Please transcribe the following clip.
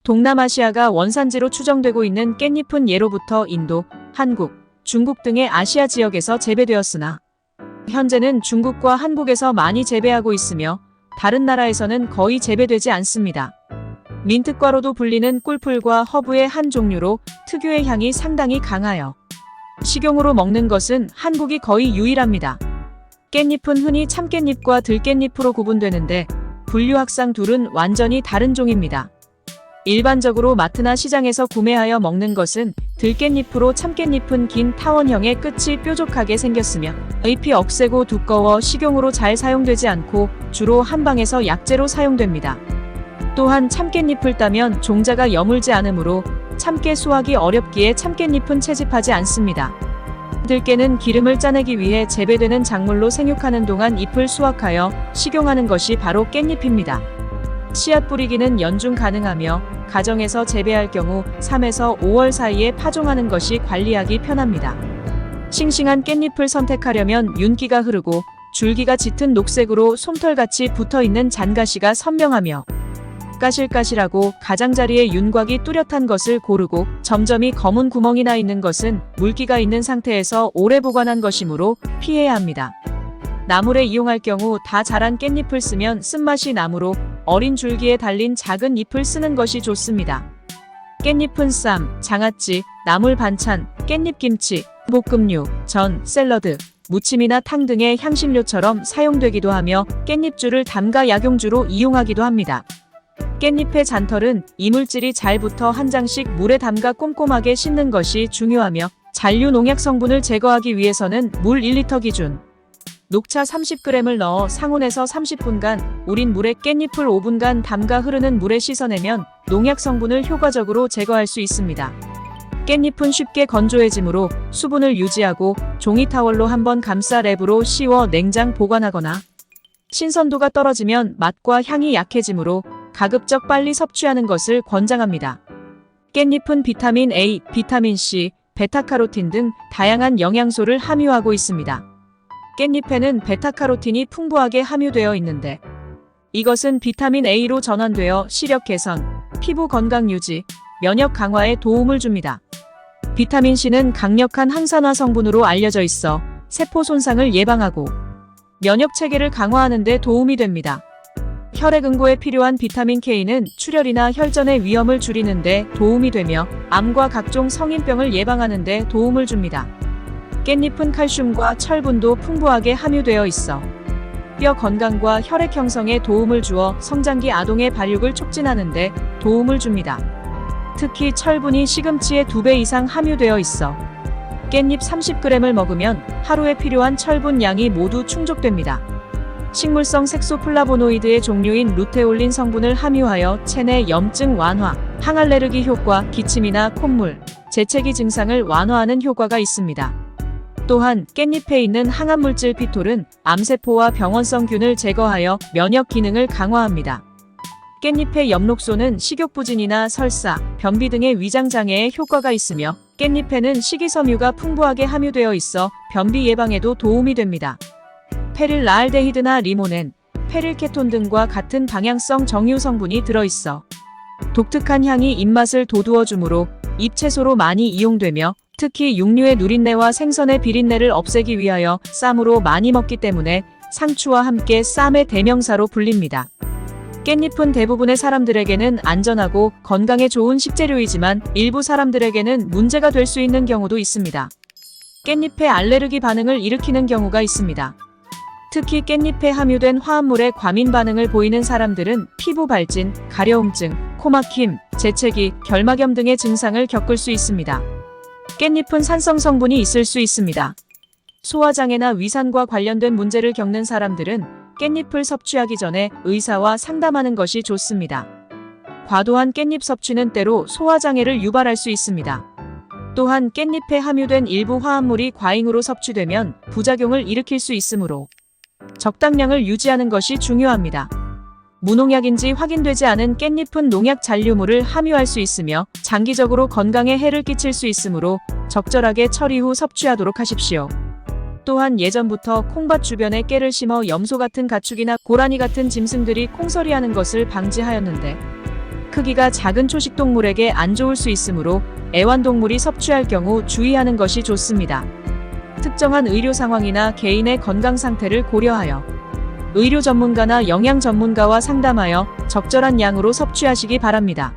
동남아시아가 원산지로 추정되고 있는 깻잎은 예로부터 인도, 한국, 중국 등의 아시아 지역에서 재배되었으나 현재는 중국과 한국에서 많이 재배하고 있으며 다른 나라에서는 거의 재배되지 않습니다. 민트과로도 불리는 꿀풀과 허브의 한 종류로 특유의 향이 상당히 강하여 식용으로 먹는 것은 한국이 거의 유일합니다. 깻잎은 흔히 참깻잎과 들깻잎으로 구분되는데 분류학상 둘은 완전히 다른 종입니다. 일반적으로 마트나 시장에서 구매하여 먹는 것은 들깻잎으로 참깻잎은 긴 타원형의 끝이 뾰족하게 생겼으며 잎이 억세고 두꺼워 식용으로 잘 사용되지 않고 주로 한방에서 약재로 사용됩니다. 또한 참깻잎을 따면 종자가 여물지 않으므로 참깨 수확이 어렵기에 참깻잎은 채집하지 않습니다. 들깨는 기름을 짜내기 위해 재배되는 작물로 생육하는 동안 잎을 수확하여 식용하는 것이 바로 깻잎입니다. 씨앗 뿌리기는 연중 가능하며 가정에서 재배할 경우 3에서 5월 사이에 파종하는 것이 관리하기 편합니다. 싱싱한 깻잎을 선택하려면 윤기가 흐르고 줄기가 짙은 녹색으로 솜털같이 붙어있는 잔가시가 선명하며 까실까실하고 가장자리에 윤곽이 뚜렷한 것을 고르고 점점이 검은 구멍이 나 있는 것은 물기가 있는 상태에서 오래 보관한 것이므로 피해야 합니다. 나물에 이용할 경우 다 자란 깻잎을 쓰면 쓴맛이 나므로 어린 줄기에 달린 작은 잎을 쓰는 것이 좋습니다. 깻잎은 쌈, 장아찌, 나물 반찬, 깻잎김치, 볶음류, 전, 샐러드, 무침이나 탕 등의 향신료처럼 사용되기도 하며 깻잎주를 담가 약용주로 이용하기도 합니다. 깻잎의 잔털은 이물질이 잘 붙어 한 장씩 물에 담가 꼼꼼하게 씻는 것이 중요하며 잔류 농약 성분을 제거하기 위해서는 물 1리터 기준 녹차 30g을 넣어 상온에서 30분간 우린 물에 깻잎을 5분간 담가 흐르는 물에 씻어내면 농약 성분을 효과적으로 제거할 수 있습니다. 깻잎은 쉽게 건조해지므로 수분을 유지하고 종이타월로 한번 감싸 랩으로 씌워 냉장 보관하거나 신선도가 떨어지면 맛과 향이 약해지므로 가급적 빨리 섭취하는 것을 권장합니다. 깻잎은 비타민 A, 비타민 C, 베타카로틴 등 다양한 영양소를 함유하고 있습니다. 깻잎에는 베타카로틴이 풍부하게 함유되어 있는데 이것은 비타민 A로 전환되어 시력 개선, 피부 건강 유지, 면역 강화에 도움을 줍니다. 비타민 C는 강력한 항산화 성분으로 알려져 있어 세포 손상을 예방하고 면역 체계를 강화하는 데 도움이 됩니다. 혈액 응고에 필요한 비타민 K는 출혈이나 혈전의 위험을 줄이는 데 도움이 되며 암과 각종 성인병을 예방하는 데 도움을 줍니다. 깻잎은 칼슘과 철분도 풍부하게 함유되어 있어 뼈 건강과 혈액 형성에 도움을 주어 성장기 아동의 발육을 촉진하는 데 도움을 줍니다. 특히 철분이 시금치의 2배 이상 함유되어 있어 깻잎 30g을 먹으면 하루에 필요한 철분 양이 모두 충족됩니다. 식물성 색소플라보노이드의 종류인 루테올린 성분을 함유하여 체내 염증 완화, 항알레르기 효과, 기침이나 콧물, 재채기 증상을 완화하는 효과가 있습니다. 또한 깻잎에 있는 항암물질 피톨은 암세포와 병원성균을 제거하여 면역 기능을 강화합니다. 깻잎의 엽록소는 식욕부진이나 설사, 변비 등의 위장장애에 효과가 있으며 깻잎에는 식이섬유가 풍부하게 함유되어 있어 변비 예방에도 도움이 됩니다. 페릴알데히드나 리모넨, 페릴케톤 등과 같은 방향성 정유 성분이 들어있어 독특한 향이 입맛을 돋우어 주므로 잎채소로 많이 이용되며 특히 육류의 누린내와 생선의 비린내를 없애기 위하여 쌈으로 많이 먹기 때문에 상추와 함께 쌈의 대명사로 불립니다. 깻잎은 대부분의 사람들에게는 안전하고 건강에 좋은 식재료이지만 일부 사람들에게는 문제가 될 수 있는 경우도 있습니다. 깻잎에 알레르기 반응을 일으키는 경우가 있습니다. 특히 깻잎에 함유된 화합물에 과민 반응을 보이는 사람들은 피부 발진, 가려움증, 코막힘, 재채기, 결막염 등의 증상을 겪을 수 있습니다. 깻잎은 산성 성분이 있을 수 있습니다. 소화장애나 위산과 관련된 문제를 겪는 사람들은 깻잎을 섭취하기 전에 의사와 상담하는 것이 좋습니다. 과도한 깻잎 섭취는 때로 소화장애를 유발할 수 있습니다. 또한 깻잎에 함유된 일부 화합물이 과잉으로 섭취되면 부작용을 일으킬 수 있으므로 적당량을 유지하는 것이 중요합니다. 무농약인지 확인되지 않은 깻잎은 농약 잔류물을 함유할 수 있으며 장기적으로 건강에 해를 끼칠 수 있으므로 적절하게 처리 후 섭취하도록 하십시오. 또한 예전부터 콩밭 주변에 깨를 심어 염소 같은 가축이나 고라니 같은 짐승들이 콩서리하는 것을 방지하였는데 크기가 작은 초식동물에게 안 좋을 수 있으므로 애완동물이 섭취할 경우 주의하는 것이 좋습니다. 특정한 의료 상황이나 개인의 건강 상태를 고려하여 의료 전문가나 영양 전문가와 상담하여 적절한 양으로 섭취하시기 바랍니다.